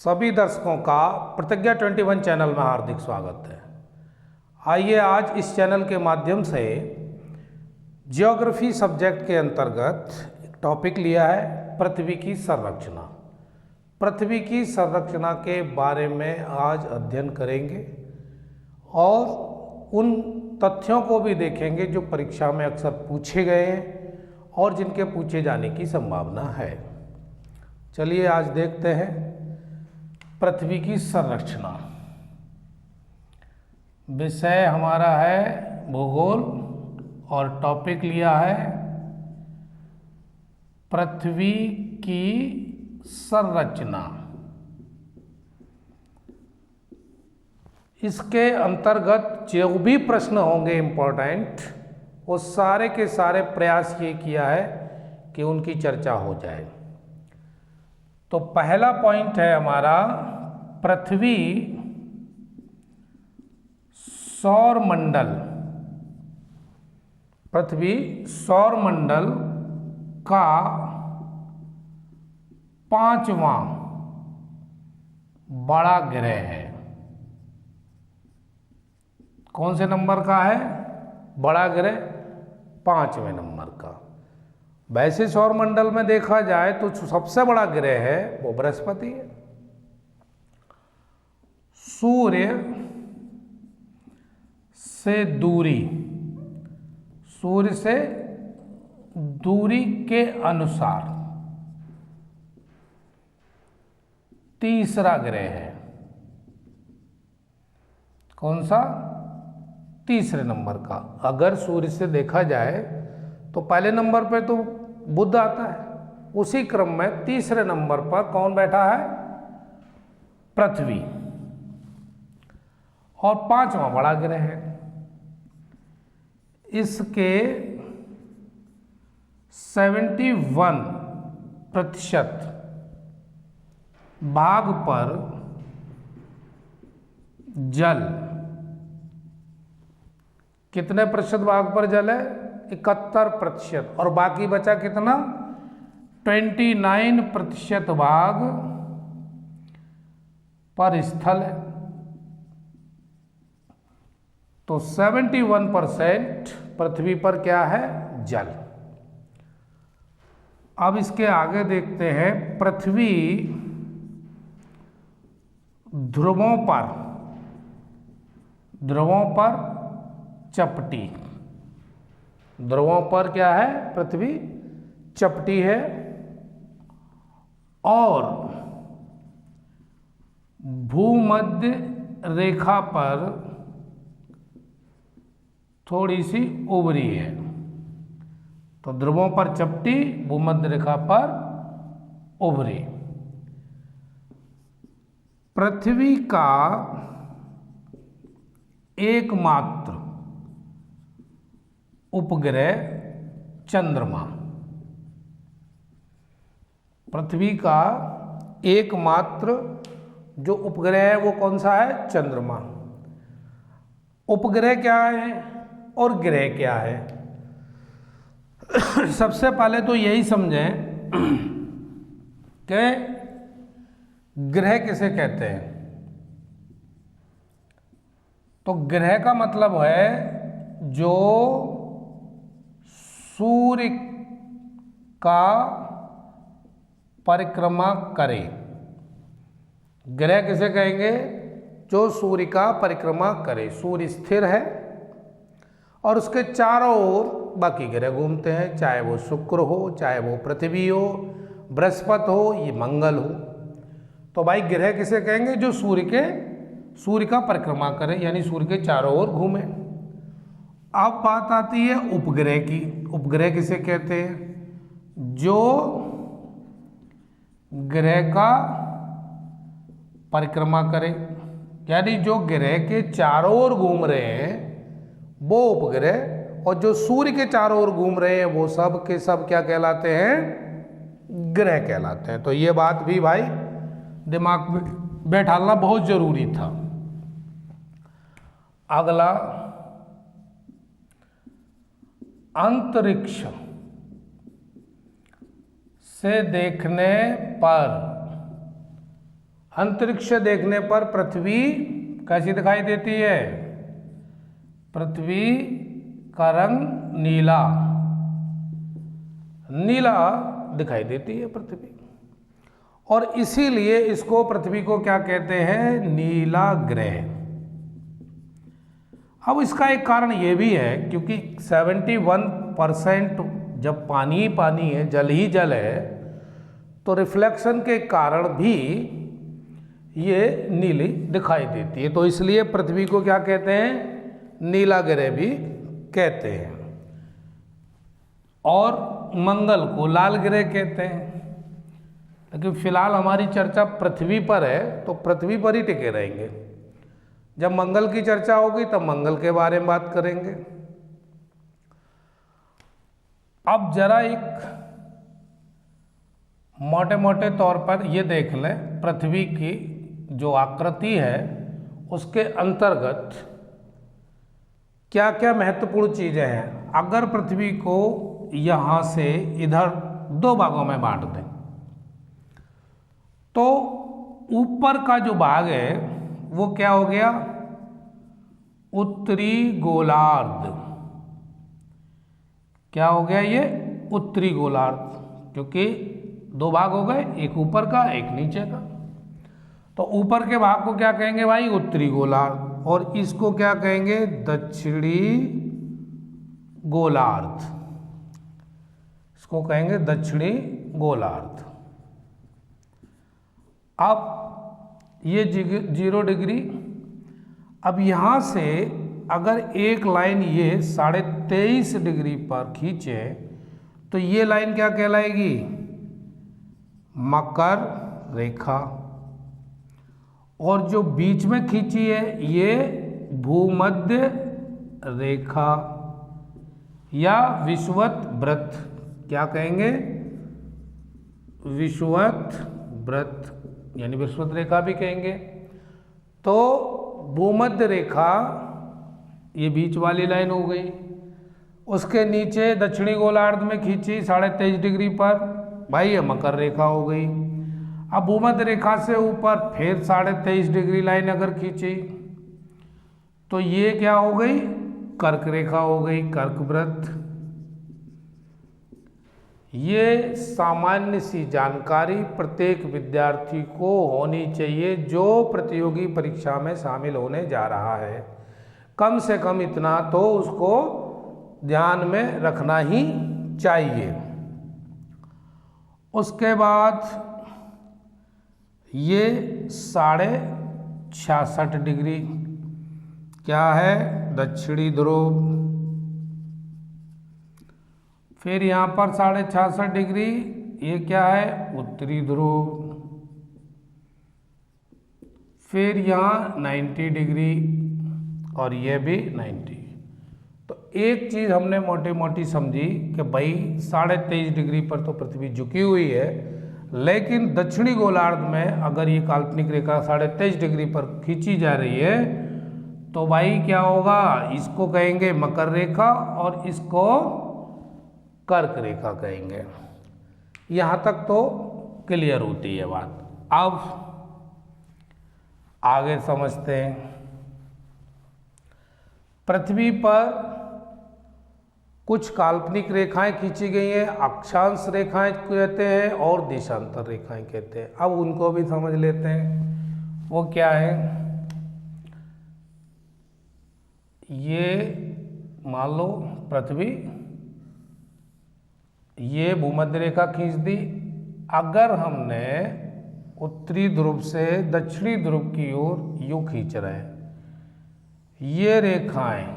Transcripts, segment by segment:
सभी दर्शकों का प्रतिज्ञा 21 चैनल में हार्दिक स्वागत है। आइए आज इस चैनल के माध्यम से ज्योग्राफी सब्जेक्ट के अंतर्गत एक टॉपिक लिया है पृथ्वी की संरचना। पृथ्वी की संरचना के बारे में आज अध्ययन करेंगे और उन तथ्यों को भी देखेंगे जो परीक्षा में अक्सर पूछे गए हैं और जिनके पूछे जाने की संभावना है। चलिए आज देखते हैं पृथ्वी की संरचना। विषय हमारा है भूगोल और टॉपिक लिया है पृथ्वी की संरचना। इसके अंतर्गत जो भी प्रश्न होंगे इम्पोर्टेंट, वो सारे के सारे प्रयास ये किया है कि उनकी चर्चा हो जाए। तो पहला पॉइंट है हमारा पृथ्वी सौर मंडल। पृथ्वी सौर मंडल का पांचवां बड़ा ग्रह है। कौन से नंबर का है बड़ा ग्रह? पांचवें नंबर का। वैसे सौर मंडल में देखा जाए तो सबसे बड़ा ग्रह है वो बृहस्पति है। सूर्य से दूरी के अनुसार तीसरा ग्रह है। कौन सा? तीसरे नंबर का। अगर सूर्य से देखा जाए तो पहले नंबर पे तो बुध आता है, उसी क्रम में तीसरे नंबर पर कौन बैठा है? पृथ्वी। और पांचवां बड़ा ग्रह है। इसके 71% भाग पर जल। कितने प्रतिशत भाग पर जल है? 71%। और बाकी बचा कितना? 29% भाग पर स्थल है। तो 71% पृथ्वी पर क्या है? जल। अब इसके आगे देखते हैं पृथ्वी ध्रुवों पर चपटी। ध्रुवों पर क्या है? पृथ्वी चपटी है। और भूमध्य रेखा पर थोड़ी सी उभरी है। तो ध्रुवों पर चपटी, भूमध्य रेखा पर उभरी। पृथ्वी का एकमात्र उपग्रह चंद्रमा। पृथ्वी का एकमात्र जो उपग्रह है वो कौन सा है? चंद्रमा। उपग्रह क्या है और ग्रह क्या है? सबसे पहले तो यही समझें कि ग्रह किसे कहते हैं। तो ग्रह का मतलब है जो सूर्य का परिक्रमा करे। ग्रह किसे कहेंगे? जो सूर्य का परिक्रमा करे। सूर्य स्थिर है और उसके चारों ओर बाकी ग्रह घूमते हैं, चाहे वो शुक्र हो, चाहे वो पृथ्वी हो, बृहस्पति हो, ये मंगल हो। तो भाई ग्रह किसे कहेंगे? जो सूर्य का परिक्रमा करे, यानी सूर्य के चारों ओर घूमे। अब बात आती है उपग्रह की। उपग्रह किसे कहते हैं? जो ग्रह का परिक्रमा करे, यानी जो ग्रह के चारों ओर घूम रहे हैं वो उपग्रह, और जो सूर्य के चारों ओर घूम रहे हैं वो सब के सब क्या कहलाते हैं? ग्रह कहलाते हैं। तो ये बात भी भाई दिमाग में बैठाना बहुत जरूरी था। अगला, अंतरिक्ष से देखने पर अंतरिक्ष से देखने पर पृथ्वी कैसी दिखाई देती है? पृथ्वी का रंग नीला नीला दिखाई देती है पृथ्वी, और इसीलिए इसको पृथ्वी को क्या कहते हैं? नीला ग्रह। अब इसका एक कारण ये भी है क्योंकि 71% जब पानी ही पानी है, जल ही जल है, तो रिफ्लेक्शन के कारण भी ये नीली दिखाई देती है, तो इसलिए पृथ्वी को क्या कहते हैं? नीला ग्रह भी कहते हैं। और मंगल को लाल ग्रह कहते हैं। लेकिन फिलहाल हमारी चर्चा पृथ्वी पर है, तो पृथ्वी पर ही टिके रहेंगे। जब मंगल की चर्चा होगी तब मंगल के बारे में बात करेंगे। अब जरा एक मोटे मोटे तौर पर ये देख लें, पृथ्वी की जो आकृति है उसके अंतर्गत क्या क्या महत्वपूर्ण चीजें हैं। अगर पृथ्वी को यहां से इधर दो भागों में बांट दें, तो ऊपर का जो भाग है वो क्या हो गया? उत्तरी गोलार्ध। क्या हो गया ये? उत्तरी गोलार्ध, क्योंकि दो भाग हो गए, एक ऊपर का एक नीचे का। तो ऊपर के भाग को क्या कहेंगे भाई? उत्तरी गोलार्ध, और इसको क्या कहेंगे? दक्षिणी गोलार्ध। इसको कहेंगे दक्षिणी गोलार्ध। अब ये 0 डिग्री। अब यहां से अगर एक लाइन ये 23.5 डिग्री पर खींचे तो ये लाइन क्या कहलाएगी? मकर रेखा। और जो बीच में खींची है ये भूमध्य रेखा या विषुवत वृत्त। क्या कहेंगे? विषुवत वृत्त, यानी विषुवत रेखा भी कहेंगे। तो भूमध्य रेखा ये बीच वाली लाइन हो गई। उसके नीचे दक्षिणी गोलार्ध में खींची 23.5 डिग्री पर, भाई ये मकर रेखा हो गई। अब भूमध्य रेखा से ऊपर फिर 23.5 डिग्री लाइन अगर खींची तो ये क्या हो गई? कर्क रेखा हो गई, कर्क वृत्त। ये सामान्य सी जानकारी प्रत्येक विद्यार्थी को होनी चाहिए जो प्रतियोगी परीक्षा में शामिल होने जा रहा है। कम से कम इतना तो उसको ध्यान में रखना ही चाहिए। उसके बाद ये 66.5 डिग्री क्या है? दक्षिणी ध्रुव। फिर यहाँ पर 66.5 डिग्री ये क्या है? उत्तरी ध्रुव। फिर यहाँ 90 डिग्री और ये भी 90। तो एक चीज़ हमने मोटी मोटी समझी कि भाई 23.5 डिग्री पर तो पृथ्वी झुकी हुई है, लेकिन दक्षिणी गोलार्ध में अगर ये काल्पनिक रेखा 23.5 डिग्री पर खींची जा रही है तो भाई क्या होगा? इसको कहेंगे मकर रेखा और इसको कर्क रेखा कहेंगे। यहां तक तो क्लियर होती है बात। अब आगे समझते हैं। पृथ्वी पर कुछ काल्पनिक रेखाएं खींची गई हैं, अक्षांश रेखाएं कहते हैं और देशांतर रेखाएं कहते हैं। अब उनको भी समझ लेते हैं। वो क्या है? ये मान लो पृथ्वी, ये भूमध्य रेखा खींच दी। अगर हमने उत्तरी ध्रुव से दक्षिणी ध्रुव की ओर यूं खींच रहे हैं ये रेखाएं,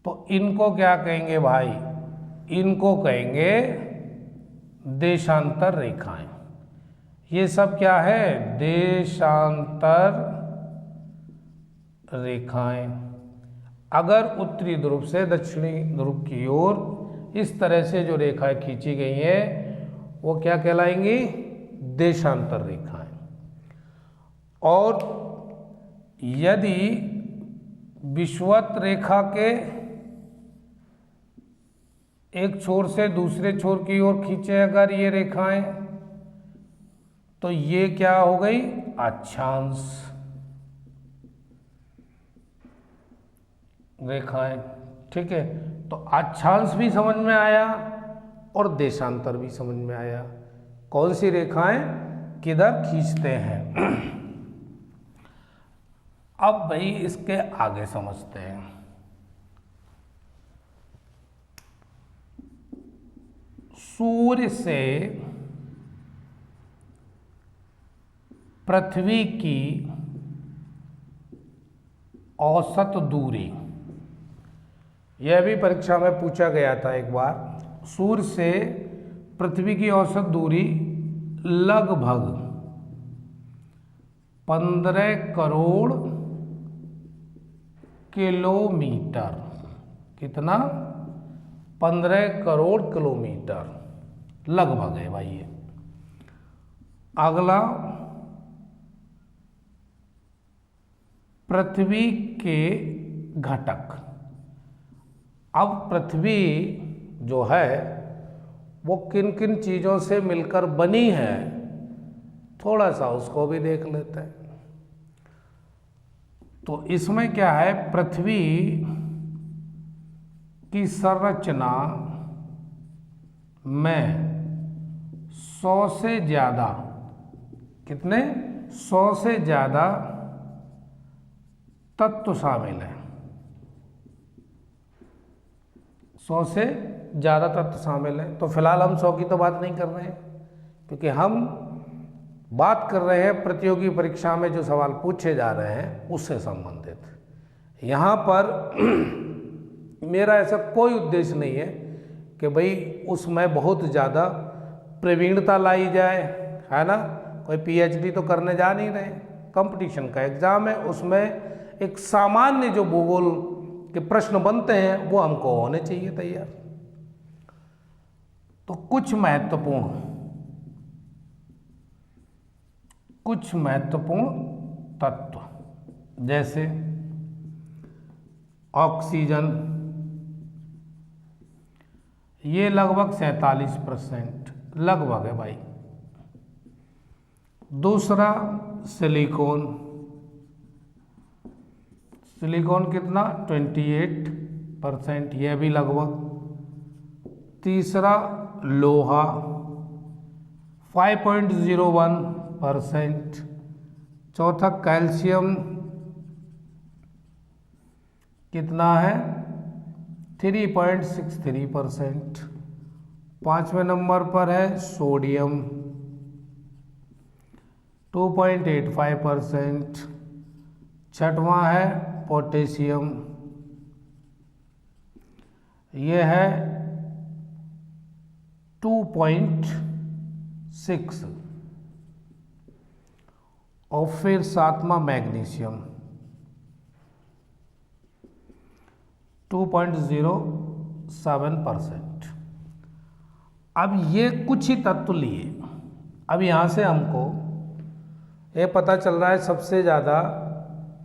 तो इनको क्या कहेंगे भाई? इनको कहेंगे देशांतर रेखाएं। ये सब क्या है? देशांतर रेखाएं। अगर उत्तरी ध्रुव से दक्षिणी ध्रुव की ओर इस तरह से जो रेखाएं खींची गई हैं वो क्या कहलाएंगी? देशांतर रेखाएं। और यदि विषुवत रेखा के एक छोर से दूसरे छोर की ओर खींचे अगर ये रेखाएं, तो ये क्या हो गई, अक्षांश रेखाएं। ठीक है, तो अक्षांश भी समझ में आया और देशांतर भी समझ में आया, कौन सी रेखाएं किधर खींचते हैं। अब भाई इसके आगे समझते हैं। सूर्य से पृथ्वी की औसत दूरी, यह भी परीक्षा में पूछा गया था एक बार। सूर्य से पृथ्वी की औसत दूरी लगभग 15 करोड़ किलोमीटर। कितना? 15 करोड़ किलोमीटर लगभग है भाई ये। अगला, पृथ्वी के घटक। अब पृथ्वी जो है वो किन किन चीज़ों से मिलकर बनी है, थोड़ा सा उसको भी देख लेते हैं। तो इसमें क्या है, पृथ्वी की संरचना में 100 से ज़्यादा, कितने? 100 से ज़्यादा तत्व शामिल हैं। 100 से ज़्यादा तत्व शामिल हैं। तो फिलहाल हम 100 की तो बात नहीं कर रहे हैं, क्योंकि हम बात कर रहे हैं प्रतियोगी परीक्षा में जो सवाल पूछे जा रहे हैं उससे संबंधित। यहाँ पर मेरा ऐसा कोई उद्देश्य नहीं है कि भाई उसमें बहुत ज़्यादा प्रवीणता लाई जाए, है ना। कोई पीएचडी तो करने जा नहीं रहे, कंपटीशन का एग्ज़ाम है, उसमें एक सामान्य जो भूगोल के प्रश्न बनते हैं वो हमको होने चाहिए तैयार। तो कुछ महत्वपूर्ण तत्व, जैसे ऑक्सीजन, ये लगभग 47% लगभग है भाई। दूसरा सिलिकॉन, सिलिकॉन कितना? 28%, यह भी लगभग। तीसरा लोहा 5.01%। चौथा कैल्शियम कितना है? 3.63%। पांचवें नंबर पर है सोडियम 2.85%। छठवां है पोटेशियम, यह है 2.6। और फिर सातवां मैग्नीशियम 2.07%। अब ये कुछ ही तत्व लिए। अब यहाँ से हमको ये पता चल रहा है सबसे ज़्यादा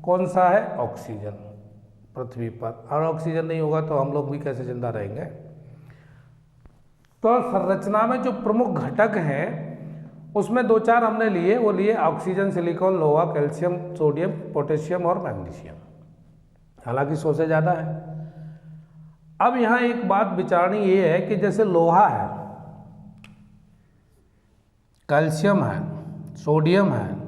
कौन सा है? ऑक्सीजन पृथ्वी पर। और ऑक्सीजन नहीं होगा तो हम लोग भी कैसे जिंदा रहेंगे। तो संरचना में जो प्रमुख घटक हैं उसमें 2-4 हमने लिए, वो लिए ऑक्सीजन, सिलिकॉन, लोहा, कैल्शियम, सोडियम, पोटेशियम और मैग्नीशियम। हालांकि 100 से ज़्यादा है। अब यहाँ एक बात विचारनी ये है कि जैसे लोहा है, कैल्शियम है, सोडियम है,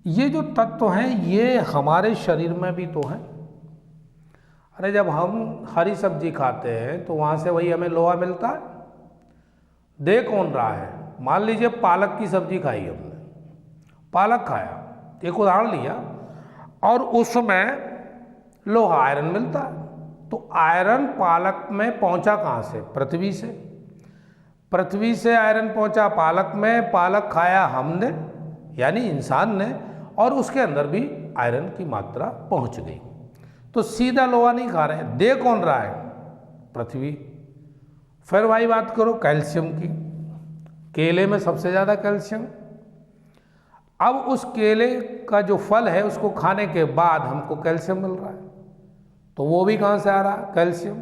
ये जो तत्व हैं ये हमारे शरीर में भी तो हैं। अरे जब हम हरी सब्जी खाते हैं तो वहाँ से वही हमें लोहा मिलता है। दे कौन रहा है? मान लीजिए पालक की सब्जी खाई हमने, पालक खाया, एक उदाहरण लिया, और उसमें लोहा, आयरन मिलता है। तो आयरन पालक में पहुंचा कहाँ से? पृथ्वी से। पृथ्वी से आयरन पहुंचा पालक में, पालक खाया हमने यानी इंसान ने, और उसके अंदर भी आयरन की मात्रा पहुंच गई। तो सीधा लोहा नहीं खा रहे हैं। दे कौन रहा है? पृथ्वी। फिर वही बात करो कैल्शियम की, केले में सबसे ज़्यादा कैल्शियम। अब उस केले का जो फल है उसको खाने के बाद हमको कैल्शियम मिल रहा है, तो वो भी कहाँ से आ रहा है? कैल्शियम।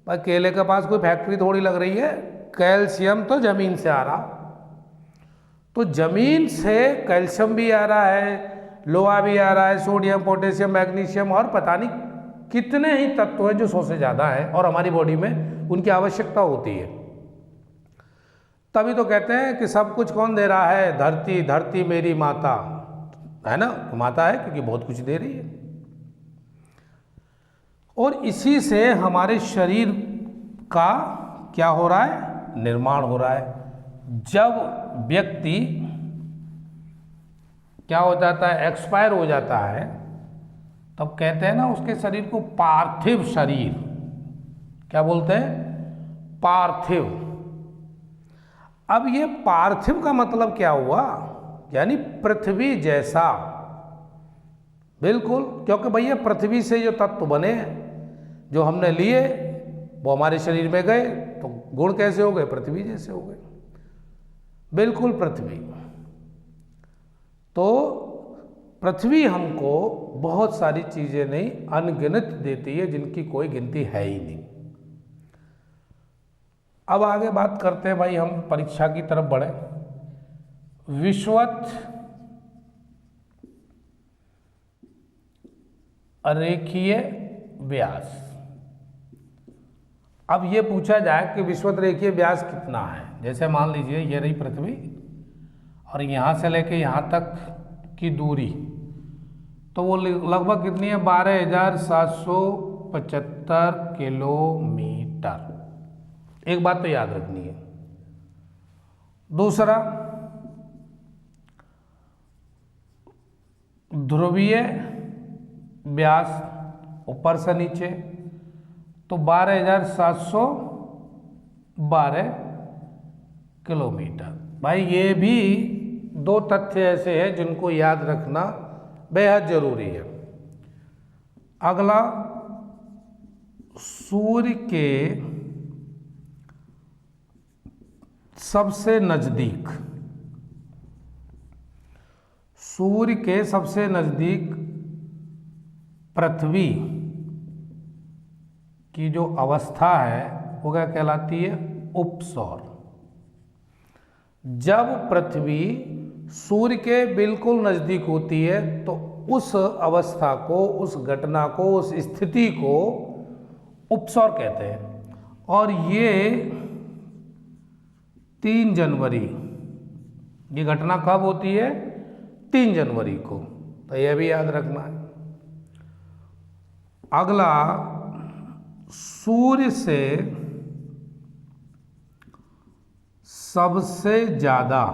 भाई केले के पास कोई फैक्ट्री थोड़ी लग रही है, कैल्शियम तो जमीन से आ रहा। तो जमीन से कैल्शियम भी आ रहा है, लोहा भी आ रहा है, सोडियम, पोटेशियम, मैग्नीशियम और पता नहीं कितने ही तत्व हैं जो 100 से ज़्यादा हैं और हमारी बॉडी में उनकी आवश्यकता होती है। तभी तो कहते हैं कि सब कुछ कौन दे रहा है? धरती, धरती मेरी माता है ना, माता है क्योंकि बहुत कुछ दे रही है। और इसी से हमारे शरीर का क्या हो रहा है? निर्माण हो रहा है। जब व्यक्ति क्या हो जाता है? एक्सपायर हो जाता है, तब कहते हैं ना उसके शरीर को पार्थिव शरीर, क्या बोलते हैं? पार्थिव। अब ये पार्थिव का मतलब क्या हुआ? यानी पृथ्वी जैसा, बिल्कुल, क्योंकि भैया पृथ्वी से जो तत्व बने जो हमने लिए वो हमारे शरीर में गए, तो गुण कैसे हो गए? पृथ्वी जैसे हो गए, बिल्कुल पृथ्वी। तो पृथ्वी हमको बहुत सारी चीजें नहीं, अनगिनत देती है, जिनकी कोई गिनती है ही नहीं। अब आगे बात करते हैं भाई, हम परीक्षा की तरफ बढ़े। विषुवत रेखीय व्यास। अब ये पूछा जाए कि विषुवत रेखीय व्यास कितना है। जैसे मान लीजिए ये रही पृथ्वी और यहाँ से लेके यहाँ तक की दूरी, तो वो लगभग कितनी है? 12,775 किलोमीटर। एक बात तो याद रखनी है। दूसरा, ध्रुवीय व्यास ऊपर से नीचे, तो 12,712 किलोमीटर। भाई ये भी दो तथ्य ऐसे हैं जिनको याद रखना बेहद जरूरी है। अगला, सूर्य के सबसे नजदीक, सूर्य के सबसे नजदीक पृथ्वी की जो अवस्था है वो क्या कहलाती है? उपसौर। जब पृथ्वी सूर्य के बिल्कुल नजदीक होती है तो उस अवस्था को, उस घटना को, उस स्थिति को उपसौर कहते हैं। और ये 3 जनवरी, ये घटना कब होती है? 3 जनवरी को, तो यह भी याद रखना है। अगला, सूर्य से सबसे ज्यादा,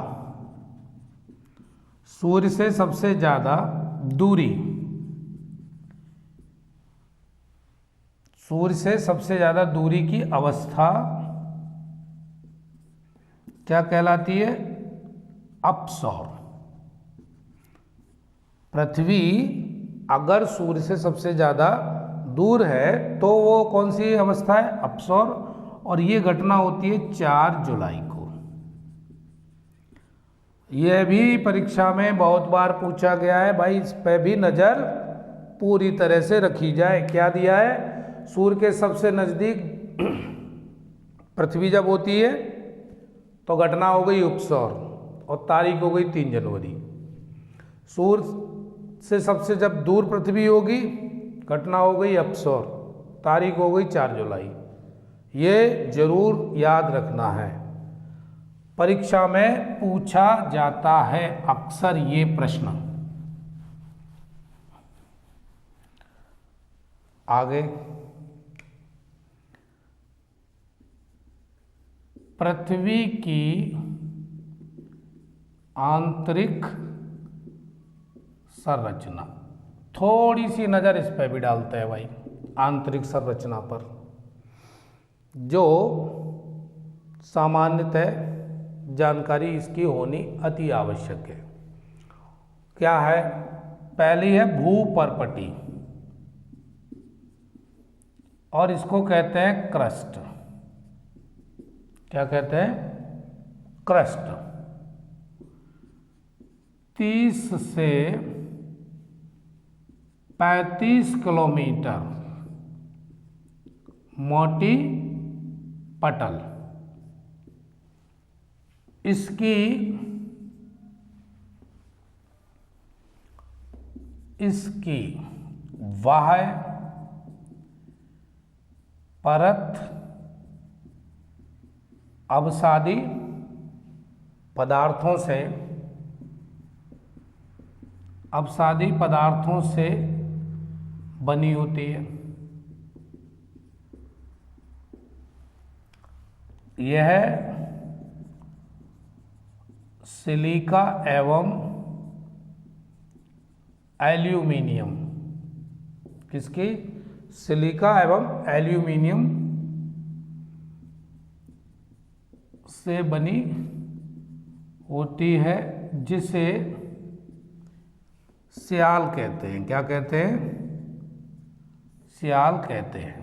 सूर्य से सबसे ज्यादा दूरी, सूर्य से सबसे ज्यादा दूरी की अवस्था क्या कहलाती है? अपसौर। पृथ्वी अगर सूर्य से सबसे ज्यादा दूर है तो वो कौन सी अवस्था है? अपसौर। और ये घटना होती है 4 जुलाई को। यह भी परीक्षा में बहुत बार पूछा गया है भाई, इस पे भी नजर पूरी तरह से रखी जाए। क्या दिया है? सूर्य के सबसे नजदीक पृथ्वी जब होती है तो घटना हो गई उपसौर और तारीख हो गई 3 जनवरी। सूर्य से सबसे जब दूर पृथ्वी होगी, घटना हो गई अपसौर, तारीख हो गई 4 जुलाई। ये जरूर याद रखना है, परीक्षा में पूछा जाता है अक्सर ये प्रश्न। आगे, पृथ्वी की आंतरिक संरचना, थोड़ी सी नजर इस पे भी डालते हैं भाई, आंतरिक संरचना पर, जो सामान्यतः जानकारी इसकी होनी अति आवश्यक है। क्या है? पहली है भूपर्पटी और इसको कहते हैं क्रस्ट। क्या कहते हैं? क्रस्ट। 30 से 35 किलोमीटर मोटी पटल, इसकी इसकी बाह्य परत अवसादी पदार्थों से बनी होती है। यह सिलिका एवं एल्यूमिनियम, किसकी? सिलिका एवं एल्यूमिनियम से बनी होती है, जिसे स्याल कहते हैं। क्या कहते हैं? स्याल कहते हैं।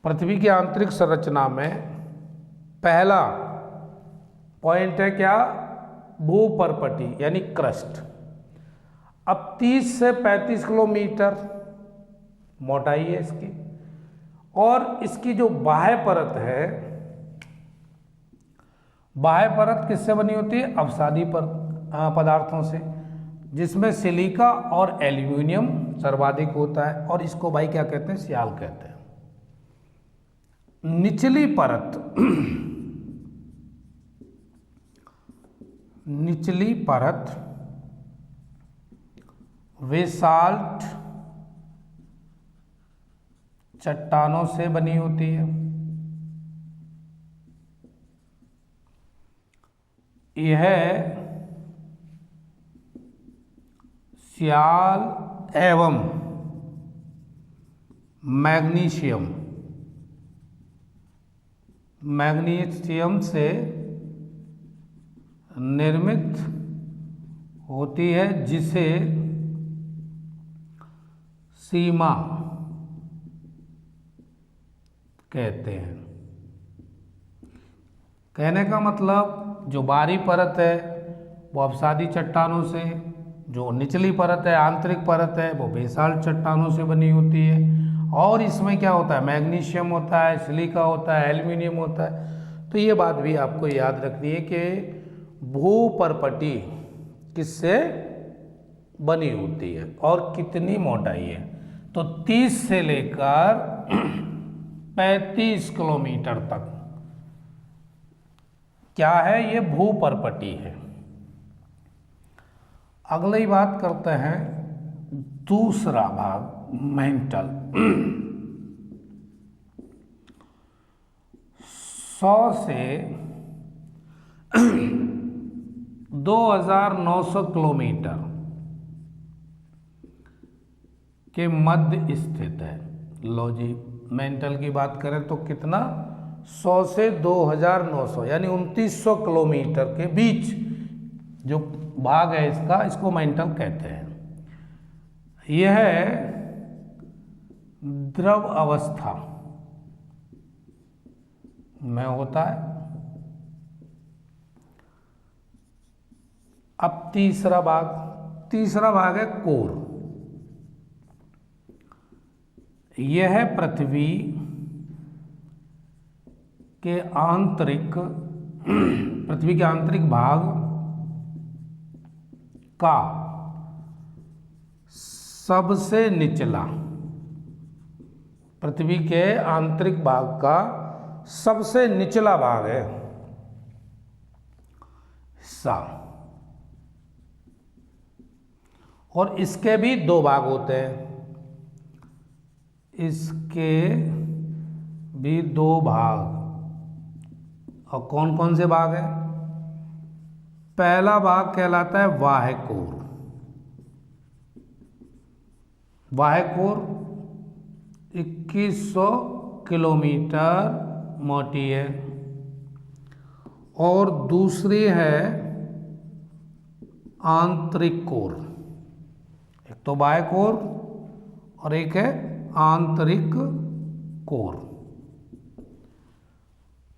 पृथ्वी की आंतरिक संरचना में पहला पॉइंट है क्या? भूपर्पटी यानी क्रस्ट। अब 30 से 35 किलोमीटर मोटाई है इसकी, और इसकी जो बाह्य परत है, बाह्य परत किससे बनी होती है? अवसादी पदार्थों से, जिसमें सिलिका और एल्यूमिनियम सर्वाधिक होता है, और इसको भाई क्या कहते हैं? स्याल कहते हैं। निचली परत बेसाल्ट चट्टानों से बनी होती है। यह स्याल एवं मैग्नीशियम से निर्मित होती है, जिसे सीमा कहते हैं। कहने का मतलब जो बाहरी परत है वो अवसादी चट्टानों से, जो निचली परत है, आंतरिक परत है, वो बेसाल्ट चट्टानों से बनी होती है। और इसमें क्या होता है? मैग्नीशियम होता है, सिलिका होता है, एल्यूमिनियम होता है। तो ये बात भी आपको याद रखनी है कि भूपर्पटी किससे बनी होती है और कितनी मोटाई है। तो 30 से लेकर 35 किलोमीटर तक क्या है? ये भूपर्पटी है। अगली बात करते हैं दूसरा भाग, मेंटल। 100 से 2900 किलोमीटर के मध्य स्थित है। लो जी, मेंटल की बात करें तो कितना? 100 से 2900 यानी 2900 किलोमीटर के बीच जो भाग है इसका, इसको मेंटल कहते हैं। यह द्रव अवस्था में होता है। अब तीसरा भाग है कोर। यह पृथ्वी के आंतरिक भाग का सबसे निचला, पृथ्वी के आंतरिक भाग का सबसे निचला भाग है हिस्सा। और इसके भी दो भाग होते हैं। इसके भी दो भाग, और कौन कौन से भाग हैं? पहला भाग कहलाता है बाह्य कोर। बाह्य कोर 2100 किलोमीटर मोटी है। और दूसरी है आंतरिक कोर। एक तो बाह्य कोर और एक है आंतरिक कोर।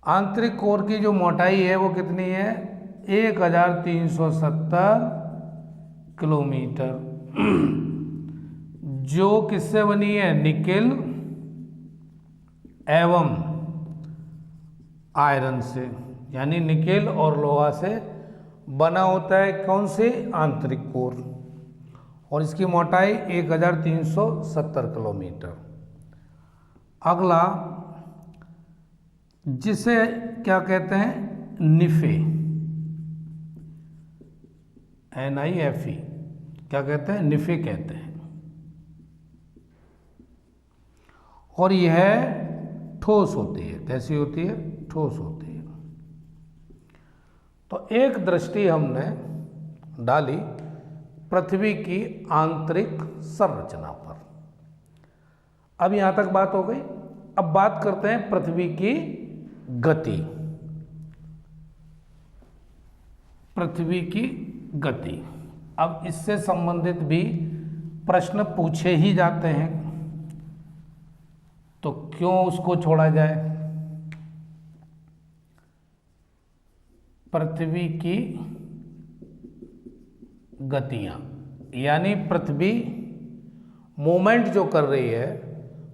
आंतरिक कोर की जो मोटाई है वो कितनी है? 1370 किलोमीटर, जो किससे बनी है? निकेल एवं आयरन से, यानी निकेल और लोहा से बना होता है कौन से, आंतरिक कोर, और इसकी मोटाई 1370 किलोमीटर। अगला जिसे क्या कहते हैं, निफे, NIFE, क्या कहते हैं, निफे कहते हैं। और यह ठोस होती है, कैसी होती है, ठोस होती है। तो एक दृष्टि हमने डाली पृथ्वी की आंतरिक संरचना पर। अब यहां तक बात हो गई। अब बात करते हैं पृथ्वी की गति। पृथ्वी की गति, अब इससे संबंधित भी प्रश्न पूछे ही जाते हैं, तो क्यों उसको छोड़ा जाए। पृथ्वी की गतियां, यानी पृथ्वी मूवमेंट जो कर रही है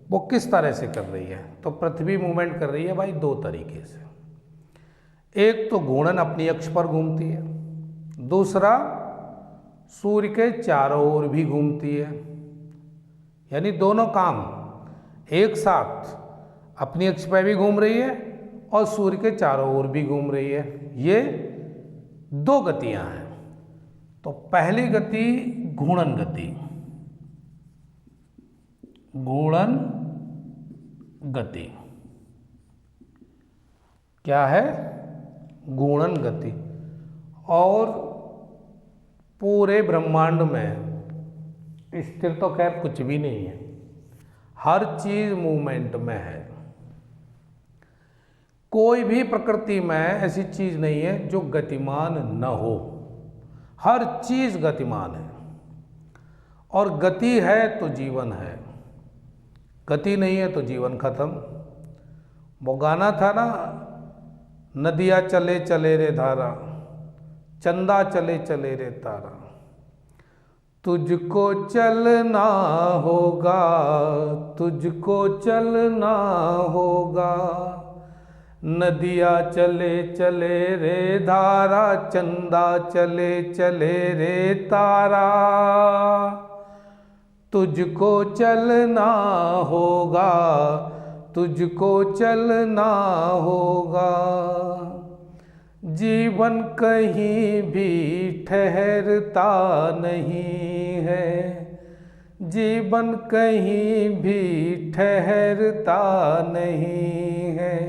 वो किस तरह से कर रही है। तो पृथ्वी मूवमेंट कर रही है भाई दो तरीके से। एक तो घूर्णन अपनी अक्ष पर घूमती है, दूसरा सूर्य के चारों ओर भी घूमती है। यानी दोनों काम एक साथ, अपनी अक्ष पर भी घूम रही है और सूर्य के चारों ओर भी घूम रही है। ये दो गतियां हैं। तो पहली गति घूर्णन गति, घूर्णन गति क्या है, घूर्णन गति। और पूरे ब्रह्मांड में स्थिर तो खैर कुछ भी नहीं है, हर चीज मूवमेंट में है। कोई भी प्रकृति में ऐसी चीज नहीं है जो गतिमान न हो, हर चीज गतिमान है। और गति है तो जीवन है, गति नहीं है तो जीवन खत्म। वो गाना था ना, नदिया चले चले रे धारा, चंदा चले चले रे तारा, तुझको चलना होगा, तुझको चलना होगा, नदिया चले चले रे धारा, चंदा चले चले रे तारा, तुझको चलना होगा, तुझको चलना होगा। जीवन कहीं भी ठहरता नहीं है, जीवन कहीं भी ठहरता नहीं है।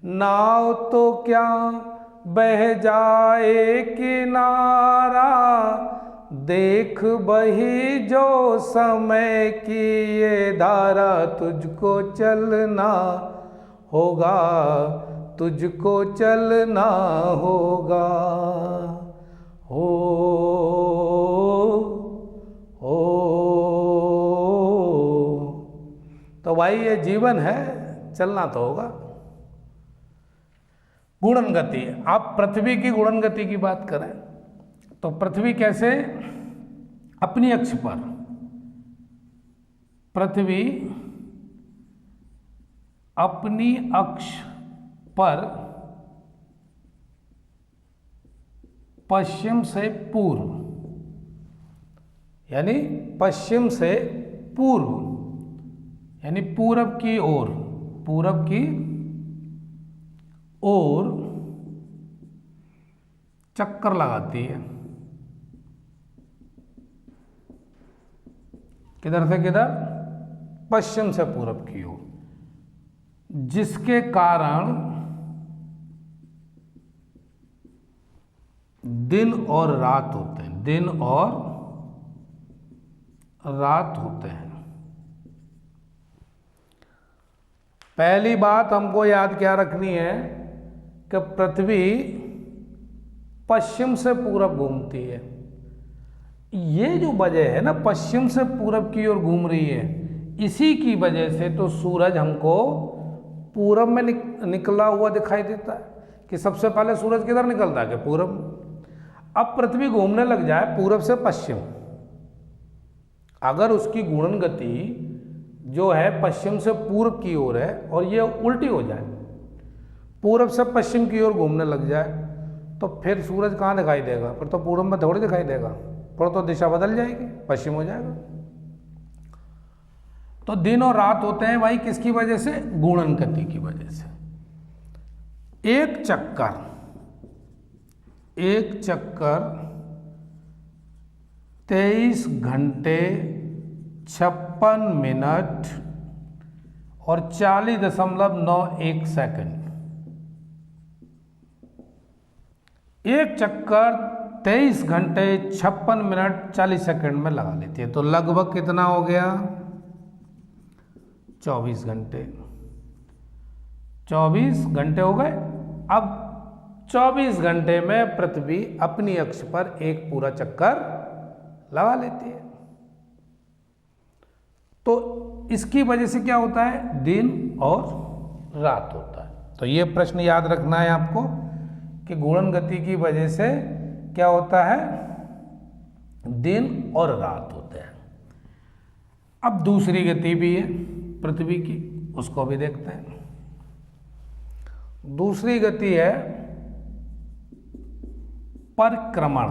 नाव तो क्या बह जाए किनारा, देख बही जो समय की ये धारा, तुझको चलना होगा, तुझको चलना होगा। हो तो भाई ये जीवन है, चलना तो होगा। गुणन गति, आप पृथ्वी की गुणन गति की बात करें तो पृथ्वी कैसे, अपनी अक्ष पर, पृथ्वी अपनी अक्ष पर पश्चिम से पूर्व, यानी पश्चिम से पूर्व, यानी पूरब की ओर, पूरब की ओर चक्कर लगाती है। किधर से किधर, पश्चिम से पूरब की ओर, जिसके कारण दिन और रात होते हैं, दिन और रात होते हैं। पहली बात हमको याद क्या रखनी है कि पृथ्वी पश्चिम से पूरब घूमती है। ये जो वजह है ना, पश्चिम से पूरब की ओर घूम रही है, इसी की वजह से तो सूरज हमको पूरब में निकला हुआ दिखाई देता है। कि सबसे पहले सूरज किधर निकलता है, कि पूरब। अब पृथ्वी घूमने लग जाए पूरब से पश्चिम, अगर उसकी घूर्णन गति जो है पश्चिम से पूर्व की ओर है और ये उल्टी हो जाए, पूरब से पश्चिम की ओर घूमने लग जाए, तो फिर सूरज कहाँ दिखाई देगा? फिर तो पूर्व में थोड़ी दिखाई देगा, फिर तो दिशा बदल जाएगी, पश्चिम हो जाएगा। तो दिन और रात होते हैं भाई किसकी वजह से? गुणन गति की वजह से। एक चक्कर 23 घंटे 56 मिनट और 40.91 सेकंड। एक चक्कर 23 घंटे 56 मिनट 40 सेकंड में लगा लेती है, तो लगभग कितना हो गया? 24 घंटे। 24 घंटे हो गए। अब 24 घंटे में पृथ्वी अपनी अक्ष पर एक पूरा चक्कर लगा लेती है। तो इसकी वजह से क्या होता है? दिन और रात होता है। तो ये प्रश्न याद रखना है आपको कि गुणन गति की वजह से क्या होता है? दिन और रात होते हैं। अब दूसरी गति भी है पृथ्वी की, उसको भी देखते हैं। दूसरी गति है परिक्रमण,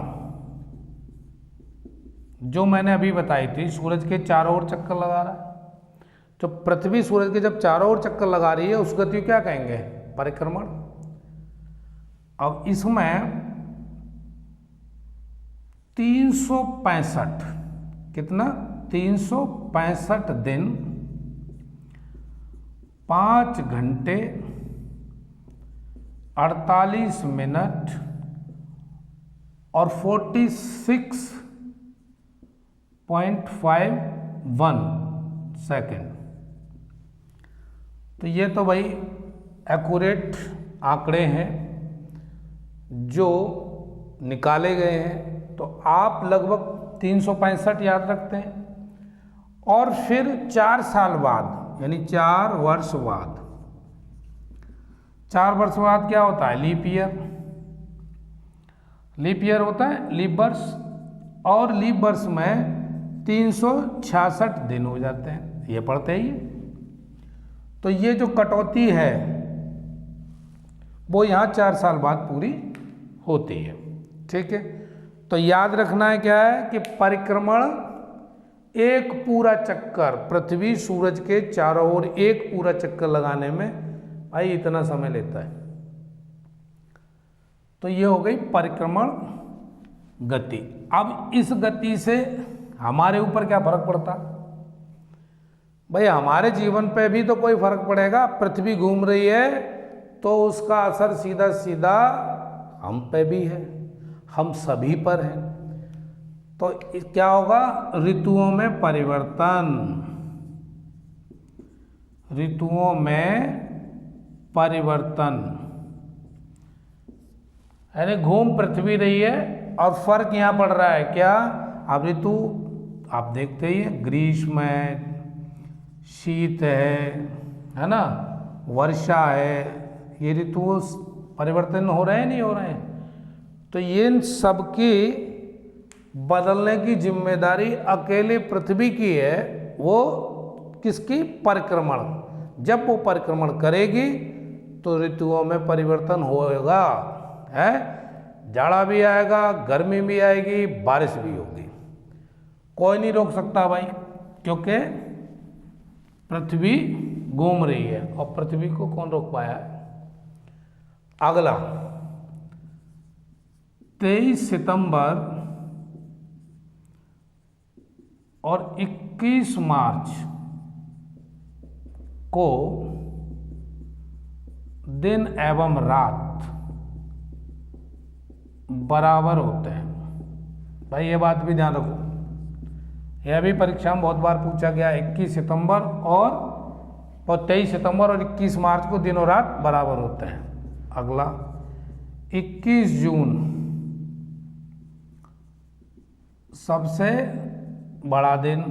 जो मैंने अभी बताई थी। सूरज के चारों ओर चक्कर लगा रहा है। तो पृथ्वी सूरज के जब चारों ओर चक्कर लगा रही है उस गति को क्या कहेंगे? परिक्रमण। अब इसमें 365 कितना? 365 दिन 5 घंटे 48 मिनट और 46.51 सेकेंड। तो ये तो भाई एक्यूरेट आंकड़े हैं जो निकाले गए हैं। तो आप लगभग 365 याद रखते हैं और फिर 4 साल बाद यानी 4 वर्ष बाद, 4 वर्ष बाद क्या होता है? Leap year. लीप ईयर होता है, लीप वर्ष, और लीप वर्ष में 366 दिन हो जाते हैं, ये पढ़ते ही। तो ये जो कटौती है वो यहाँ 4 साल बाद पूरी होती है। ठीक है, तो याद रखना है क्या है कि परिक्रमण एक पूरा चक्कर, पृथ्वी सूरज के चारों ओर एक पूरा चक्कर लगाने में भाई इतना समय लेता है। तो ये हो गई परिक्रमण गति। अब इस गति से हमारे ऊपर क्या फर्क पड़ता? भाई हमारे जीवन पे भी तो कोई फर्क पड़ेगा। पृथ्वी घूम रही है तो उसका असर सीधा सीधा हम पे भी है, हम सभी पर है। तो क्या होगा? ऋतुओं में परिवर्तन, ऋतुओं में परिवर्तन, यानी घूम पृथ्वी रही है और फर्क यहाँ पड़ रहा है क्या? अब ऋतु आप देखते ही है, ग्रीष्म है, शीत है ना, वर्षा है, ये ऋतु परिवर्तन हो रहे हैं नहीं हो रहे हैं? तो इन सबकी बदलने की जिम्मेदारी अकेले पृथ्वी की है। वो किसकी? परिक्रमण। जब वो परिक्रमण करेगी तो ऋतुओं में परिवर्तन होगा, है, जाड़ा भी आएगा, गर्मी भी आएगी, बारिश भी होगी। कोई नहीं रोक सकता भाई, क्योंकि पृथ्वी घूम रही है और पृथ्वी को कौन रोक पाया है? अगला 23 सितंबर और 21 मार्च को दिन एवं रात बराबर होते हैं। भाई ये बात भी ध्यान रखो, यह भी परीक्षा में बहुत बार पूछा गया। 21 सितंबर और 23 सितंबर और 21 मार्च को दिन और रात बराबर होते हैं। अगला 21 जून सबसे बड़ा दिन,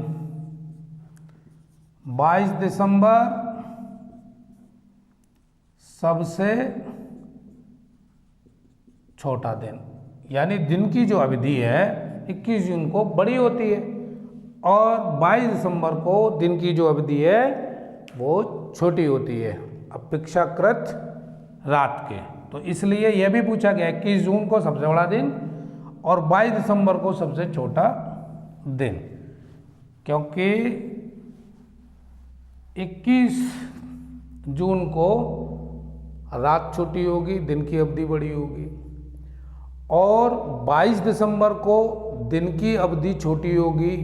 22 दिसंबर सबसे छोटा दिन, यानी दिन की जो अवधि है 21 जून को बड़ी होती है और 22 दिसंबर को दिन की जो अवधि है वो छोटी होती है अपेक्षाकृत रात के। तो इसलिए यह भी पूछा गया 21 जून को सबसे बड़ा दिन और 22 दिसंबर को सबसे छोटा दिन, क्योंकि 21 जून को रात छोटी होगी, दिन की अवधि बड़ी होगी, और 22 दिसंबर को दिन की अवधि छोटी होगी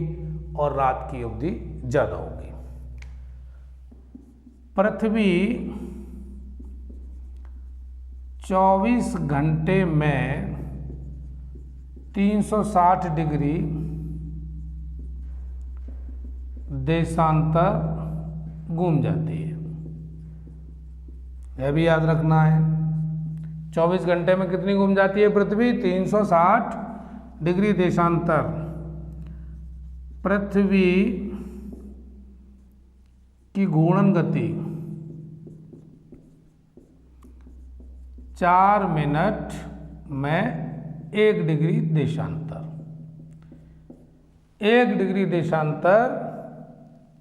और रात की अवधि ज़्यादा होगी। पृथ्वी 24 घंटे में 360 डिग्री देशांतर घूम जाती है, यह भी याद रखना है। 24 घंटे में कितनी घूम जाती है पृथ्वी? 360 डिग्री देशांतर। पृथ्वी की घूर्णन गति 4 मिनट में 1 डिग्री देशांतर। 1 डिग्री देशांतर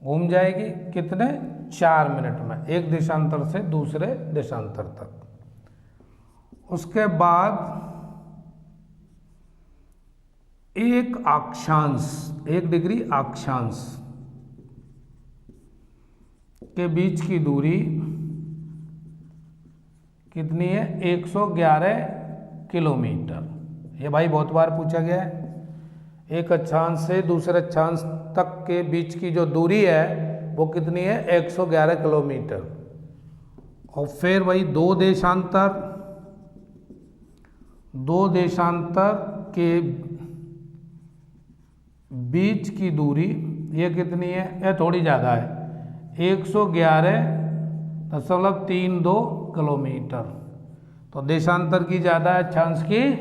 घूम जाएगी, कितने? 4 मिनट में, एक देशांतर से दूसरे देशांतर तक। उसके बाद एक अक्षांश, 1 डिग्री अक्षांश के बीच की दूरी कितनी है? 111 किलोमीटर। ये भाई बहुत बार पूछा गया है। एक अक्षांश से दूसरे अक्षांश तक के बीच की जो दूरी है वो कितनी है? 111 किलोमीटर। और फिर वही दो देशांतर के बीच की दूरी ये कितनी है? यह थोड़ी ज़्यादा है, 111.32 किलोमीटर। तो देशांतर की ज़्यादा है, अक्षांश की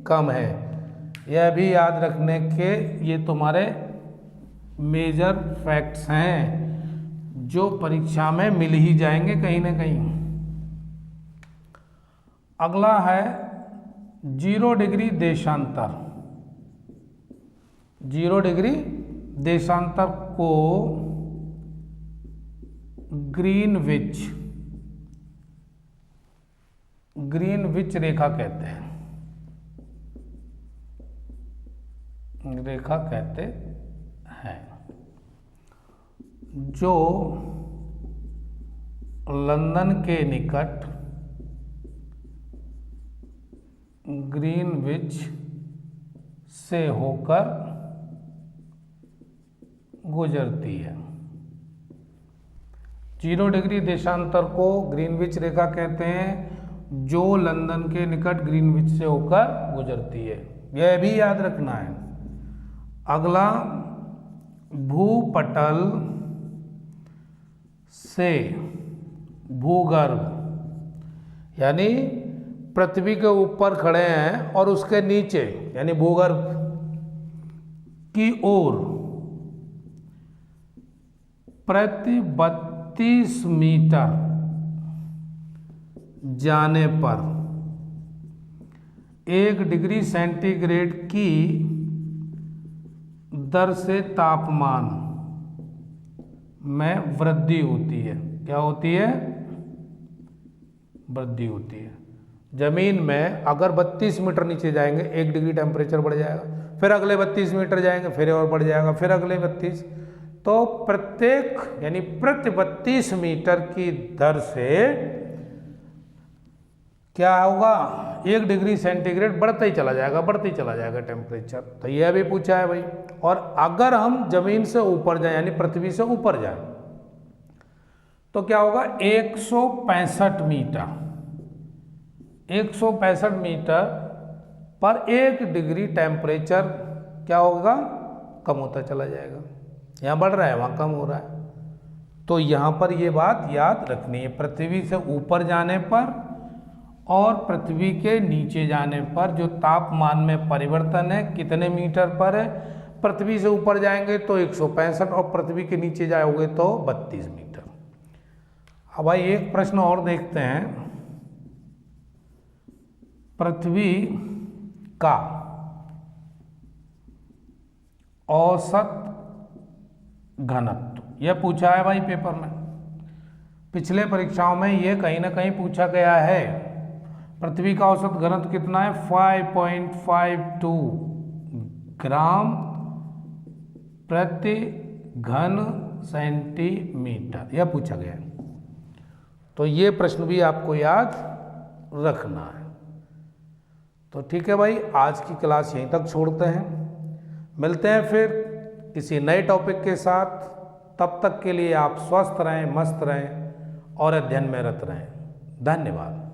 कम है। यह भी याद रखने के ये तुम्हारे मेजर फैक्ट्स हैं जो परीक्षा में मिल ही जाएंगे कहीं ना कहीं। अगला है 0 डिग्री देशांतर। 0 डिग्री देशांतर को ग्रीनविच रेखा कहते हैं, जो लंदन के निकट ग्रीनविच से होकर गुजरती है। 0 डिग्री देशांतर को ग्रीनविच रेखा कहते हैं जो लंदन के निकट ग्रीनविच से होकर गुजरती है, यह भी याद रखना है। अगला भूपटल से भूगर्भ, यानी पृथ्वी के ऊपर खड़े हैं और उसके नीचे यानी भूगर्भ की ओर प्रति 32 मीटर जाने पर 1 डिग्री सेंटीग्रेड की दर से तापमान में वृद्धि होती है। क्या होती है? वृद्धि होती है। जमीन में अगर 32 मीटर नीचे जाएंगे 1 डिग्री टेम्परेचर बढ़ जाएगा, फिर अगले 32 मीटर जाएंगे फिर और बढ़ जाएगा, फिर अगले 32, तो प्रत्येक यानी प्रति 32 मीटर की दर से क्या होगा? 1 डिग्री सेंटीग्रेड बढ़ता ही चला जाएगा टेम्परेचर। तो यह भी पूछा है भाई। और अगर हम जमीन से ऊपर जाएं यानी पृथ्वी से ऊपर जाएं तो क्या होगा? 165 मीटर पर 1 डिग्री टेम्परेचर क्या होगा? कम होता चला जाएगा। यहाँ बढ़ रहा है वहाँ कम हो रहा है। तो यहाँ पर ये बात याद रखनी है, पृथ्वी से ऊपर जाने पर और पृथ्वी के नीचे जाने पर जो तापमान में परिवर्तन है कितने मीटर पर है? पृथ्वी से ऊपर जाएंगे तो 165 और पृथ्वी के नीचे जाओगे तो 32 मीटर। अब भाई एक प्रश्न और देखते हैं। पृथ्वी का औसत घनत्व यह पूछा है भाई पेपर में। पिछले परीक्षाओं में यह कहीं ना कहीं पूछा गया है। पृथ्वी का औसत घनत्व कितना है? 5.52 ग्राम प्रति घन सेंटीमीटर, यह पूछा गया है। तो ये प्रश्न भी आपको याद रखना है। तो ठीक है भाई, आज की क्लास यहीं तक छोड़ते हैं, मिलते हैं फिर किसी नए टॉपिक के साथ। तब तक के लिए आप स्वस्थ रहें, मस्त रहें और अध्ययन में रत रहें। धन्यवाद।